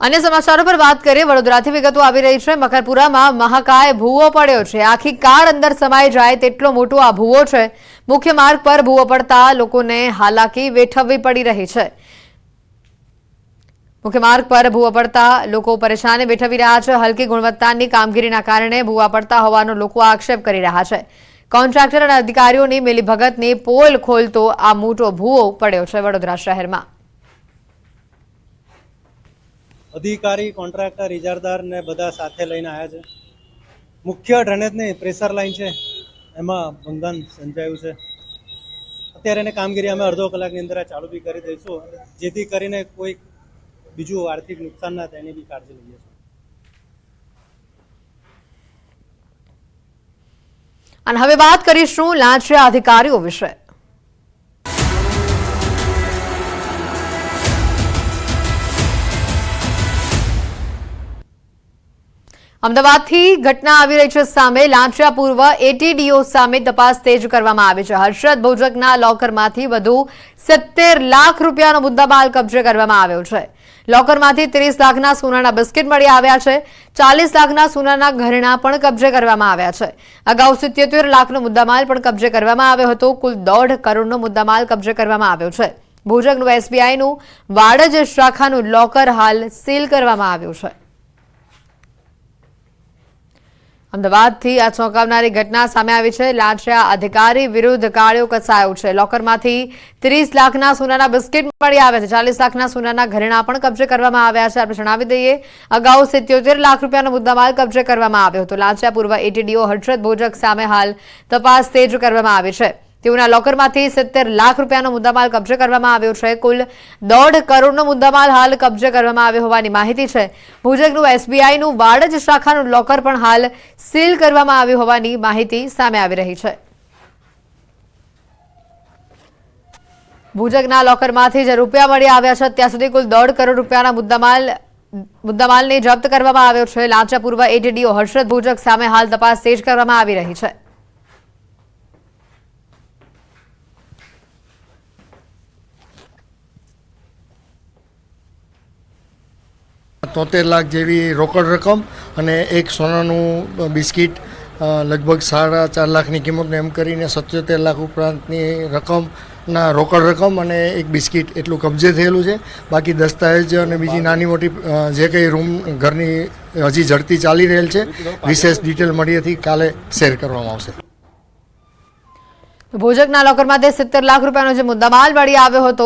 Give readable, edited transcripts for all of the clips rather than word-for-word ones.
अन्य समाचारों पर बात करें वडोदराथी विगतो આવી રહી છે। મકરપુરામાં મહાકાય ભૂવો પડ્યો છે। આખી કાર અંદર સમાઈ જાય તેટલો મોટો આ ભૂવો છે। મુખ્ય માર્ગ પર ભૂવો પડતા લોકોને હાલાકી વેઠવવી પડી રહી છે। મુખ્ય માર્ગ પર ભૂવો પડતા લોકો પરેશાની વેઠવી રહ્યા છે। હલકી ગુણવત્તાની કામગીરીના કારણે ભૂવા પડતા હોવાનો લોકો આક્ષેપ કરી રહ્યા છે। કોન્ટ્રાક્ટર અને અધિકારીઓની મિલીભગતની પોલ ખોલતો આ મોટો ભૂવો પડ્યો છે વડોદરા શહેરમાં। अधिकारी कॉन्ट्राक्टर इजारदार ने बधा साथे लईने आया छे। मुख्य ड्रेनेज ने प्रेशर लाइन है एमां भंगाण संजायुं छे। अत्यारे एने कामगीरी अमे अर्धो कलाकनी अंदर चालू बी करी दईशुं जेथी करीने कोई बीजुं आर्थिक नुकसान ना थाय एनी बी काळजी लईए छीं। અને હવે વાત કરીશું લાંચિયા અધિકારીઓ વિશે। અમદાવાદથી ઘટના આવી રહી છે સામે। લાંચિયા પૂર્વ એટીડીઓ સામે તપાસ તેજ કરવામાં આવી છે। હર્ષદ ભોજકના લોકરમાંથી વધુ 70 લાખ રૂપિયાનો મુદ્દામાલ કબજે કરવામાં આવ્યો છે। લોકરમાંથી 30 લાખના સોનાના બિસ્કિટ મળી આવ્યા છે। 40 લાખના સોનાના ઘરેણાં પણ કબજે કરવામાં આવ્યા છે। અગાઉ 77 લાખનો મુદ્દામાલ પણ કબજે કરવામાં આવ્યો હતો। કુલ 1.5 કરોડનો મુદ્દામાલ કબજે કરવામાં આવ્યો છે। ભોજકનું એસબીઆઈનું વાડજ શાખાનું લોકર હાલ સીલ કરવામાં આવ્યું છે। અમદાવાદથી આ ચોંકાવનારી ઘટના સામે આવી છે। લાંચિયા અધિકારી વિરુદ્ધ કાળિયો કસાયો છે। લોકરમાંથી 30 લાખના સોનાના બિસ્કિટ મળી આવ્યા છે। 40 લાખના સોનાના ઘરેણાં પણ કબજે કરવામાં આવ્યા છે। આપણે જણાવી દઈએ અગાઉ 77 લાખ રૂપિયાનો મુદ્દામાલ કબજે કરવામાં આવ્યો હતો। લાંચિયા પૂર્વ એટીડીઓ હર્ષદ ભોજક સામે હાલ તપાસ તેજ કરવામાં આવી છે। તેઓના લોકરમાંથી 70 લાખ રૂપિયાનો મુદ્દામાલ કબજે કરવામાં આવ્યો છે। કુલ 1.5 કરોડનો મુદ્દામાલ હાલ કબજે કરવામાં આવ્યો હોવાની માહિતી છે। ભોજકનું એસબીઆઈનું વાડજ શાખાનું લોકર પણ હાલ સીલ કરવામાં આવ્યું હોવાની માહિતી સામે આવી રહી છે। ભોજકના લોકરમાંથી જે રૂપિયા મળી આવ્યા છે ત્યાં સુધી કુલ 1.5 કરોડ રૂપિયાના મુદ્દામાલને જપ્ત કરવામાં આવ્યો છે। લાંચિયા પૂર્વ એટીડીઓ હર્ષદ ભોજક સામે હાલ તપાસ તેજ કરવામાં આવી રહી છે। तोतेर लाख जेवी रोकड़ रकम अने एक सोनानु बिस्किट लगभग 4.5 लाखनी किंमतने एम करीने 77 लाख उपरांतनी रकमना रोकड़ रकम अने एक बिस्किट एटलुं कब्जे थयेलुं छे। बाकी दस्तावेज अने बीजी नानी मोटी जे कंई रूम घरनी हजी झड़ती चाली रहेल छे। विशेष डिटेल मळीएथी काले शेर करवामां आवशे। ભોજકના લોકરમાંથી 70 લાખ રૂપિયાનો જે મુદ્દામાલ મળી આવ્યો હતો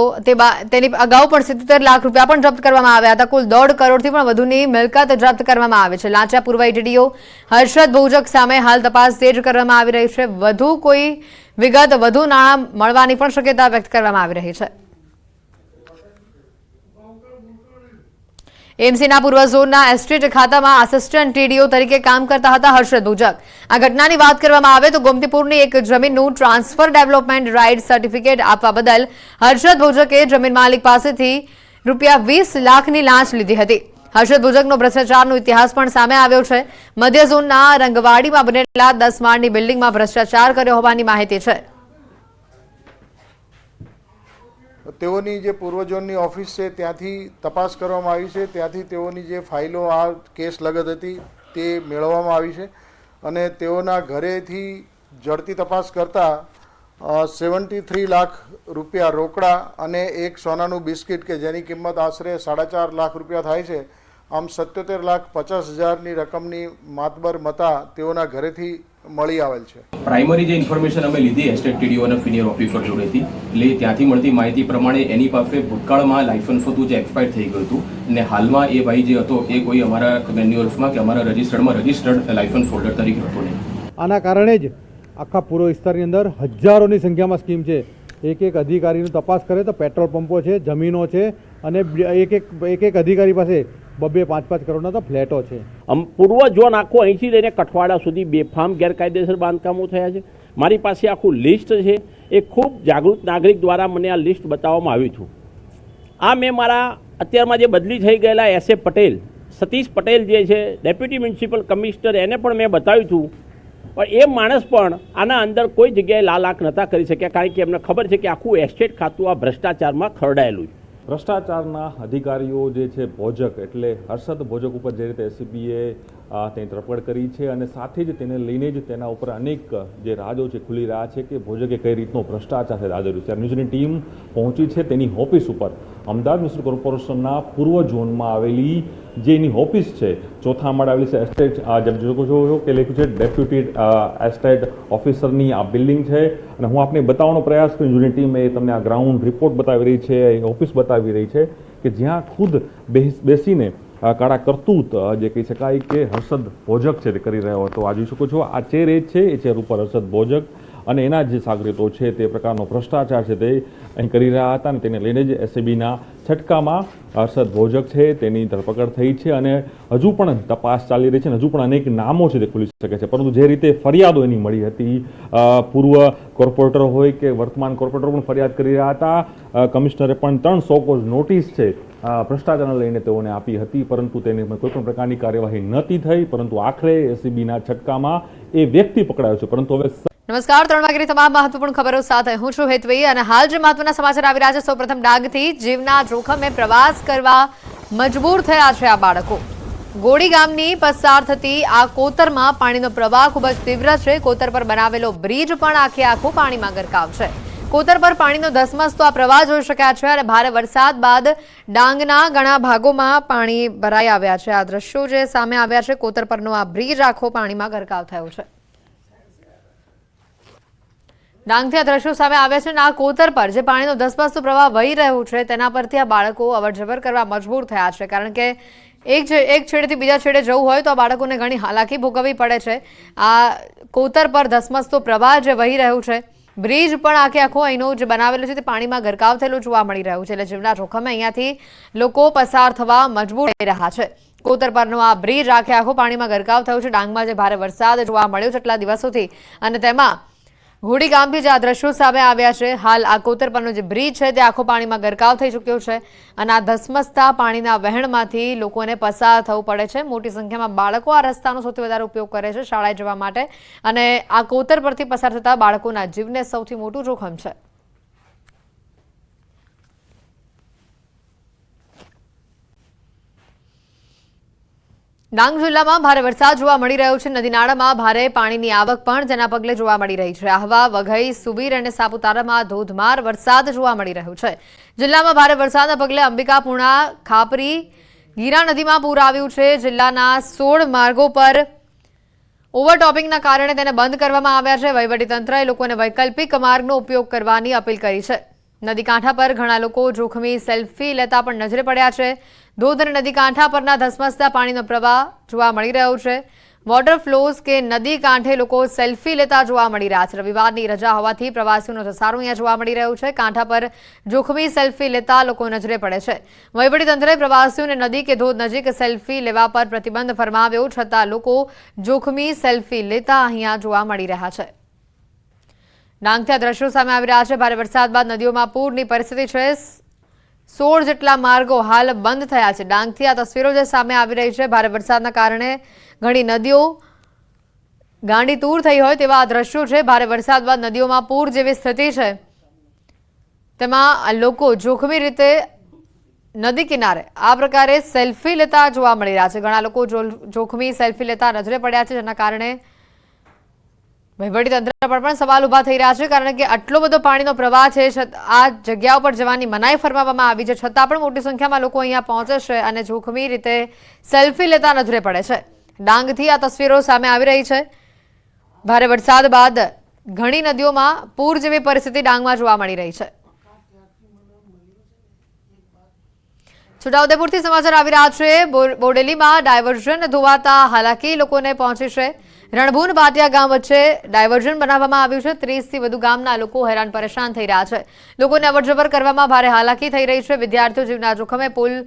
તેની અગાઉ પણ 77 લાખ રૂપિયા પણ જપ્ત કરવામાં આવ્યા હતા। કુલ 1.5 કરોડથી પણ વધુની મિલકત જપ્ત કરવામાં આવી છે। લાંચિયા પૂર્વ એટીડીઓ હર્ષદ ભોજક સામે હાલ તપાસ તેજ કરવામાં આવી રહી છે। વધુ કોઈ વિગત વધુ નાણાં મળવાની પણ શક્યતા વ્યક્ત કરવામાં આવી રહી છે। એમસીના પૂર્વ ઝોનના એસ્ટેટ ખાતામાં આસિસ્ટન્ટ ટીડીઓ તરીકે કામ કરતા હતા હર્ષદ ભોજક। આ ઘટનાની વાત કરવામાં આવે તો ગોમતીપુરની એક જમીનનું ટ્રાન્સફર ડેવલપમેન્ટ રાઇટ સર્ટિફિકેટ આપવા બદલ હર્ષદ ભોજકે જમીન માલિક પાસેથી રૂપિયા 20 લાખની લાંચ લીધી હતી। હર્ષદ ભોજકનો ભ્રષ્ટાચારનો ઇતિહાસ પણ સામે આવ્યો છે। મધ્ય ઝોનના રંગવાડીમાં બનેલા 10 માળની બિલ્ડિંગમાં ભ્રષ્ટાચાર કર્યો હોવાની માહિતી છે। તેઓની જે પૂર્વ ઝોનની ઓફિસ છે ત્યાંથી તપાસ કરવામાં આવી છે। ત્યાંથી તેઓની જે ફાઇલો આ કેસ લગત હતી તે મેળવવામાં આવી છે અને તેઓના ઘરેથી ઝડપી તપાસ કરતા 73 લાખ રૂપિયા રોકડા અને એક સોનાનું બિસ્કિટ કે જેની કિંમત આશરે 4.5 લાખ રૂપિયા થાય છે। આમ 77,50,000ની રકમની માતબર મતા તેઓના ઘરેથી મળી આવેલ છે। પ્રાઇમરી જે ઇન્ફોર્મેશન અમે લીધી એસ્ટેટ ટીડીઓ અને સિનિયર ઓફિસર જોડેથી એટલે ત્યાંથી મળતી માહિતી પ્રમાણે એની પાસે ભૂતકાળમાં લાયસન્સ હતું જે એક્સપાયર થઈ ગયું હતું અને હાલમાં એ ભાઈ જે હતો એ કોઈ અમારા મેન્યુઅલ્સમાં કે અમારા રજિસ્ટર્ડ લાયસન્સ હોલ્ડર તરીકે હતો નહીં। આના કારણે જ આખા પૂર્વ વિસ્તારની અંદર હજારોની સંખ્યામાં સ્કીમ છે। એક એક અધિકારીનું તપાસ કરે તો પેટ્રોલ પંપો છે, જમીનો છે અને એક અધિકારી પાસે 2-5 કરોડના તો ફ્લેટો છે। પૂર્વ ઝોન આખું અહીંથી લઈને કઠવાડા સુધી બેફામ ગેરકાયદેસર બાંધકામો થયા છે। મારી પાસે આખું લિસ્ટ છે। એ ખૂબ જાગૃત નાગરિક દ્વારા મને આ લિસ્ટ બતાવવામાં આવ્યું હતું। આ મેં મારા અત્યારમાં જે બદલી થઈ ગયેલા એસએ પટેલ સતીશ પટેલ જે છે ડેપ્યુટી મ્યુનિસિપલ કમિશનર એને પણ મેં બતાવ્યું હતું પણ એ માણસ પણ આના અંદર કોઈ જગ્યાએ લાલાક નહોતા કરી શક્યા કારણ કે એમને ખબર છે કે આખું એસ્ટેટ ખાતું આ ભ્રષ્ટાચારમાં ખરડાયેલું છે। ભ્રષ્ટાચારના અધિકારીઓ જે છે ભોજક એટલે હર્ષદ ભોજક ઉપર જે રીતે એસીબીએ તેની ધરપકડ કરી છે અને સાથે જ તેને લઈને જ તેના ઉપર અનેક જે રાજો છે ખુલી રહ્યા છે કે ભોજકે કઈ રીતનો ભ્રષ્ટાચાર છે આદર્યું ત્યારે ન્યૂઝની ટીમ પહોંચી છે તેની ઓફિસ ઉપર અમદાવાદ મ્યુનિસિપલ કોર્પોરેશનના પૂર્વ ઝોનમાં આવેલી જે એની ઓફિસ છે ચોથા માળે આવેલી છે એસ્ટેટ જો કે લખ્યું છે ડેપ્યુટી એસ્ટેટ ઓફિસરની આ બિલ્ડિંગ છે અને હું આપને બતાવવાનો પ્રયાસ કરી ન્યૂઝની ટીમ એ તમને આ ગ્રાઉન્ડ રિપોર્ટ બતાવી રહી છે ઓફિસ બતાવી રહી છે કે જ્યાં ખુદ બેસીને કાળા કરતૂત જે કહી શકાય કે હર્ષદ ભોજક છે તે કરી રહ્યો હતો આ જોઈ શકો છો આ ચેર એ છે એ ચેર ઉપર હર્ષદ ભોજક અને એના જે સાગરીતો છે તે પ્રકારનો ભ્રષ્ટાચાર છે તે અહીં કરી રહ્યા હતા અને તેને લઈને જ એસીબીના છટકામાં હર્ષદ ભોજક છે તેની ધરપકડ થઈ છે અને હજુ પણ તપાસ ચાલી રહી છે અને હજુ પણ અનેક નામો છે તે ખુલી શકે છે પરંતુ જે રીતે ફરિયાદો એની મળી હતી પૂર્વ કોર્પોરેટર હોય કે વર્તમાન કોર્પોરેટર પણ ફરિયાદ કરી રહ્યા હતા કમિશનરે પણ 3 સોકોઝ નોટિસ છે ભ્રષ્ટાચારને લઈને તેઓને આપી હતી પરંતુ તેની કોઈ પણ પ્રકારની કાર્યવાહી નહોતી થઈ પરંતુ આખરે એસીબીના છટકામાં એ વ્યક્તિ પકડાયો છે પરંતુ હવે નમસ્કાર 3 વાગ્યાની તમામ મહત્વપૂર્ણ ખબરો સાથે હું છું હેતવી અને હાલ જે મહત્વના સમાચાર આવી રહ્યા છે સૌપ્રથમ ડાંગથી જીવના જોખમે પ્રવાસ કરવા મજબૂર થયા છે આ બાળકો ગોડી ગામની પસાર થતી આ કોતરમાં પાણીનો પ્રવાહ ખૂબ જ તીવ્ર છે કોતર પર બનાવેલો બ્રિજ પણ આખો પાણીમાં ગરકાવ છે કોતર પર પાણીનો ધસમસતો આ પ્રવાહ જોઈ શક્યા છે અને ભારે વરસાદ બાદ ડાંગના ઘણા ભાગોમાં પાણી ભરાઈ આવ્યા છે આ દ્રશ્યો જે સામે આવ્યા છે કોતર પરનો આ બ્રિજ આખો પાણીમાં ગરકાવ થયો છે ડાંગથી આ દ્રશ્યો સામે આવ્યા છે અને આ કોતર પર જે પાણીનો ધસમસતો પ્રવાહ વહી રહ્યો છે તેના પરથી આ બાળકો અવરજવર કરવા મજબૂર થયા છે કારણ કે એક છેડેથી બીજા છેડે જવું હોય તો આ બાળકોને ઘણી હાલાકી ભોગવવી પડે છે આ કોતર પર ધસમસતો પ્રવાહ જે વહી રહ્યું છે બ્રિજ પણ આખો અહીંનો જે બનાવેલો છે તે પાણીમાં ગરકાવ થયેલો જોવા મળી રહ્યું છે એટલે જીવના જોખમે અહીંયાથી લોકો પસાર થવા મજબૂર થઈ રહ્યા છે કોતર પરનો આ બ્રિજ આખો પાણીમાં ગરકાવ થયો છે ડાંગમાં જે ભારે વરસાદ જોવા મળ્યો છે એટલા દિવસોથી અને તેમાં ઘોડી ગામથી જે આ દ્રશ્યો સામે આવ્યા છે હાલ આ કોતર પરનો જે બ્રિજ છે તે આખો પાણીમાં ગરકાવ થઈ ચૂક્યો છે અને આ ધસમસતા પાણીના વહેણમાંથી લોકોને પસાર થવું પડે છે મોટી સંખ્યામાં બાળકો આ રસ્તાનો સૌથી વધારે ઉપયોગ કરે છે શાળાએ જવા માટે અને આ કોતર પરથી પસાર થતા બાળકોના જીવને સૌથી મોટું જોખમ છે ડાંગ જિલ્લામાં ભારે વરસાદ જોવા મળી રહ્યો છે નદી નાળામાં ભારે પાણીની આવક પણ જેના પગલે જોવા મળી રહી છે આહવા વઘઈ સુબીર અને સાપુતારામાં ધોધમાર વરસાદ જોવા મળી રહ્યો છે જિલ્લામાં ભારે વરસાદના પગલે અંબિકા પૂર્ણા ખાપરી ગીરા નદીમાં પૂર આવ્યું છે જિલ્લાના 16 માર્ગો પર ઓવરટોપિંગના કારણે તેને બંધ કરવામાં આવ્યા છે વહીવટીતંત્રએ લોકોને વૈકલ્પિક માર્ગનો ઉપયોગ કરવાની અપીલ કરી છે નદી કાંઠા પર ઘણા લોકો જોખમી સેલ્ફી લેતા પણ નજરે પડ્યા છે ધોધ અને નદી કાંઠા પરના ધસમસતા પાણીનો પ્રવાહ જોવા મળી રહ્યો છે વોટર ફ્લોઝ કે નદી કાંઠે લોકો સેલ્ફી લેતા જોવા મળી રહ્યા છે રવિવારની રજા હોવાથી પ્રવાસીઓનો ધસારો અહીંયા જોવા મળી રહ્યો છે કાંઠા પર જોખમી સેલ્ફી લેતા લોકો નજરે પડે છે વહીવટીતંત્રએ પ્રવાસીઓને નદી કે ધોધ નજીક સેલ્ફી લેવા પર પ્રતિબંધ ફરમાવ્યો છતાં લોકો જોખમી સેલ્ફી લેતા અહીંયા જોવા મળી રહ્યા છે ડાંગથી આ દ્રશ્યો સામે આવી રહ્યા છે ભારે વરસાદ બાદ નદીઓમાં પૂરની પરિસ્થિતિ છે 16 જેટલા માર્ગો હાલ બંધ થયા છે ડાંગથી આ તસવીરો જે સામે આવી રહી છે ભારે વરસાદના કારણે ઘણી નદીઓ ગાંડીતૂર થઈ હોય તેવા આ દ્રશ્યો છે ભારે વરસાદ બાદ નદીઓમાં પૂર જેવી સ્થિતિ છે તેમાં લોકો જોખમી રીતે નદી કિનારે આ પ્રકારે સેલ્ફી લેતા જોવા મળી રહ્યા છે ઘણા લોકો જોખમી સેલ્ફી લેતા નજરે પડ્યા છે જેના કારણે વહીવટીતંત્ર પર પણ સવાલ ઉભા થઈ રહ્યા છે કારણ કે આટલો બધો પાણીનો પ્રવાહ છે આ જગ્યા ઉપર જવાની મનાઈ ફરમાવવામાં આવી છે છતાં પણ મોટી સંખ્યામાં લોકો અહીંયા પહોંચે છે અને જોખમી રીતે સેલ્ફી લેતા નજરે પડે છે ડાંગથી આ તસવીરો સામે આવી રહી છે ભારે વરસાદ બાદ ઘણી નદીઓમાં પૂર જેવી પરિસ્થિતિ ડાંગમાં જોવા મળી રહી છે છોટાઉદેપુરથી સમાચાર આવી રહ્યા છે બોડેલીમાં ડાયવર્ઝન ધોવાતા હાલાકી લોકોને પહોંચી છે રણભૂન ભાટિયા ગામ વચ્ચે ડાયવર્ઝન બનાવવામાં આવ્યું છે 30 થી વધુ ગામના લોકો હેરાન પરેશાન થઈ રહ્યા છે લોકોને અવરજવર કરવામાં ભારે હાલાકી થઈ રહી છે વિદ્યાર્થીઓ જીવના જોખમે પુલ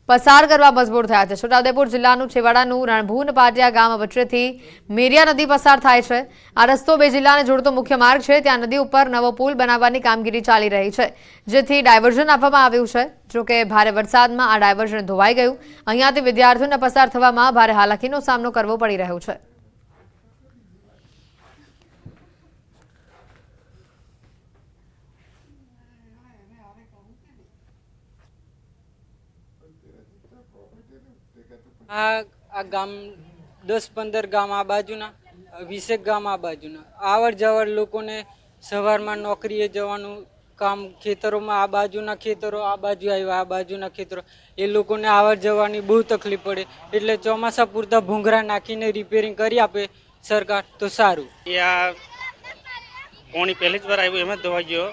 પસાર કરવા મજબૂર થયા છે છોટાઉદેપુર જિલ્લાનું છેવાડાનું રણભૂન ભાટિયા ગામ વચ્ચેથી મેરિયા નદી પસાર થાય છે આ રસ્તો બે જિલ્લાને જોડતો મુખ્ય માર્ગ છે ત્યાં નદી ઉપર નવો પુલ બનાવવાની કામગીરી ચાલી રહી છે જેથી ડાયવર્ઝન આપવામાં આવ્યું છે જોકે ભારે વરસાદમાં આ ડાયવર્ઝન ધોવાઈ ગયું અહીંયાથી વિદ્યાર્થીઓને પસાર થવામાં ભારે હાલાકીનો સામનો કરવો પડી રહ્યો છે આ ગામ 10-15 ગામ આ બાજુના 20 ગામ આ બાજુના આવર જવર લોકોને સવારમાં નોકરીએ જવાનું કામ ખેતરોમાં આ બાજુના ખેતરો આ બાજુ આવ્યા આ બાજુના ખેતરો એ લોકોને આવર જવાની બહુ તકલીફ પડે એટલે ચોમાસા પૂરતા ભૂંગરા નાખીને રિપેરિંગ કરી આપે સરકાર તો સારું. આ પાણી પહેલી જ વાર આવ્યું એમ જ ધોવાઈ ગયો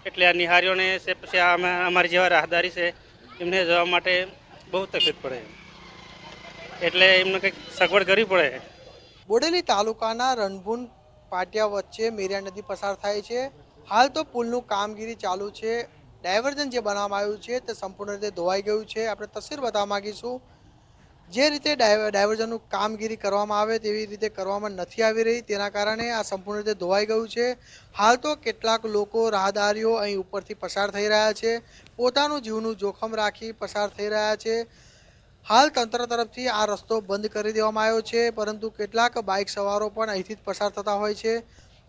એટલે આ નિહારીઓને છે પછી અમારી જેવા રાહદારી છે એમને જવા માટે બહુ તકલીફ પડે એટલે એમને કંઈક સગવડ કરવી પડે. બોડેલી તાલુકાના રણભૂન પાટિયા વચ્ચે મેરિયા નદી પસાર થાય છે. હાલ તો પુલનું કામગીરી ચાલુ છે. ડાયવર્ઝન જે બનાવવામાં આવ્યું છે તે સંપૂર્ણ રીતે ધોવાઈ ગયું છે. આપણે તસવીર બતાવવા માગીશું. જે રીતે ડાયવર્ઝનનું કામગીરી કરવામાં આવે તેવી રીતે કરવામાં નથી આવી રહી, તેના કારણે આ સંપૂર્ણ રીતે ધોવાઈ ગયું છે. હાલ તો કેટલાક લોકો રાહદારીઓ અહીં ઉપરથી પસાર થઈ રહ્યા છે, પોતાનું જીવનું જોખમ રાખી પસાર થઈ રહ્યા છે. હાલ તંત્ર તરફથી આ રસ્તો બંધ કરી દેવામાં આવ્યો છે, પરંતુ કેટલાક બાઇક સવારો પણ અહીંથી જ પસાર થતા હોય છે.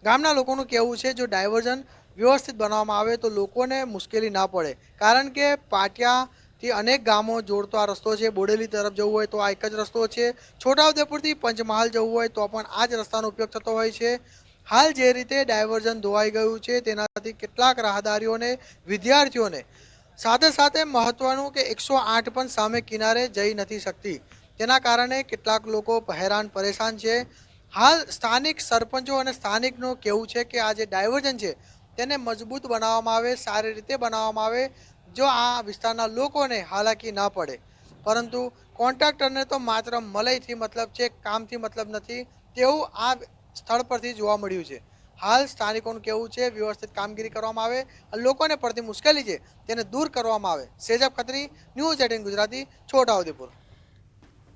ગામના લોકોનું કહેવું છે જો ડાયવર્ઝન વ્યવસ્થિત બનાવવામાં આવે તો લોકોને મુશ્કેલી ના પડે, કારણ કે પાટિયાથી અનેક ગામો જોડતો આ રસ્તો છે. બોડેલી તરફ જવું હોય તો આ એક જ રસ્તો છે, છોટાઉદેપુરથી પંચમહાલ જવું હોય તો પણ આ જ રસ્તાનો ઉપયોગ થતો હોય છે. હાલ જે રીતે ડાયવર્ઝન ધોવાઈ ગયું છે તેનાથી કેટલાક રાહદારીઓને, વિદ્યાર્થીઓને, સાથે સાથે મહત્વનું કે 108 પણ સામે કિનારે જઈ નથી શકતી. તેના કારણે કેટલાક લોકો હેરાન પરેશાન છે. હાલ સ્થાનિક સરપંચો અને સ્થાનિકનું કહેવું છે કે આ જે ડાયવર્ઝન છે તેને મજબૂત બનાવવામાં આવે, સારી રીતે બનાવવામાં આવે, જો આ વિસ્તારના લોકોને હાલાકી ના પડે. પરંતુ કોન્ટ્રાક્ટરને તો માત્ર મલઈથી મતલબ છે, કામથી મતલબ નથી તેવું આ સ્થળ પરથી જોવા મળ્યું છે. હાલ સ્થાનિકોનું કહેવું છે વ્યવસ્થિત કામગીરી કરવામાં આવે, લોકોને પડતી મુશ્કેલી છે તેને દૂર કરવામાં આવે. સેજબ ખત્રી, ન્યૂઝ 18 ગુજરાતી, છોટાઉદેપુર.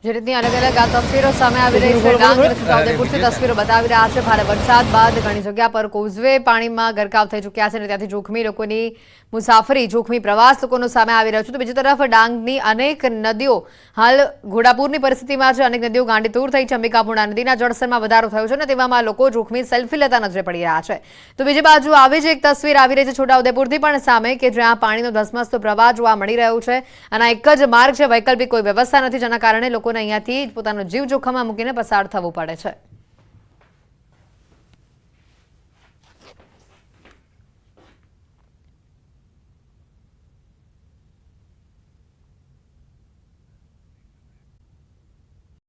જે રીતની અલગ અલગ આ તસવીરો સામે આવી રહી છે, ડાંગ અને છોટાઉદેપુરથી તસવીરો બતાવી રહ્યા છે. ભારે વરસાદ બાદ ઘણી જગ્યા પર કોઝવે પાણીમાં ગરકાવ થઈ ચૂક્યા છે અને ત્યાંથી જોખમી લોકોની મુસાફરી, જોખમી પ્રવાસ લોકોનો સામે આવી રહ્યો છે. તો બીજી તરફ ડાંગની અનેક નદીઓ હાલ ઘોડાપૂરની પરિસ્થિતિમાં છે. અનેક નદીઓ ગાંડીતૂર થઈ છે. અંબિકાપુરા નદીના જળસ્તરમાં વધારો થયો છે અને તેવામાં લોકો જોખમી સેલ્ફી લેતા નજરે પડી રહ્યા છે. તો બીજી બાજુ આવી જ એક તસવીર આવી રહી છે છોટાઉદેપુરથી પણ સામે, કે જ્યાં પાણીનો ધસમસતો પ્રવાહ જોવા મળી રહ્યો છે અને આ એક જ માર્ગ છે, વૈકલ્પિક કોઈ વ્યવસ્થા નથી, જેના કારણે લોકોને અહીંયાથી પોતાનો જીવ જોખમમાં મૂકીને પસાર થવું પડે છે.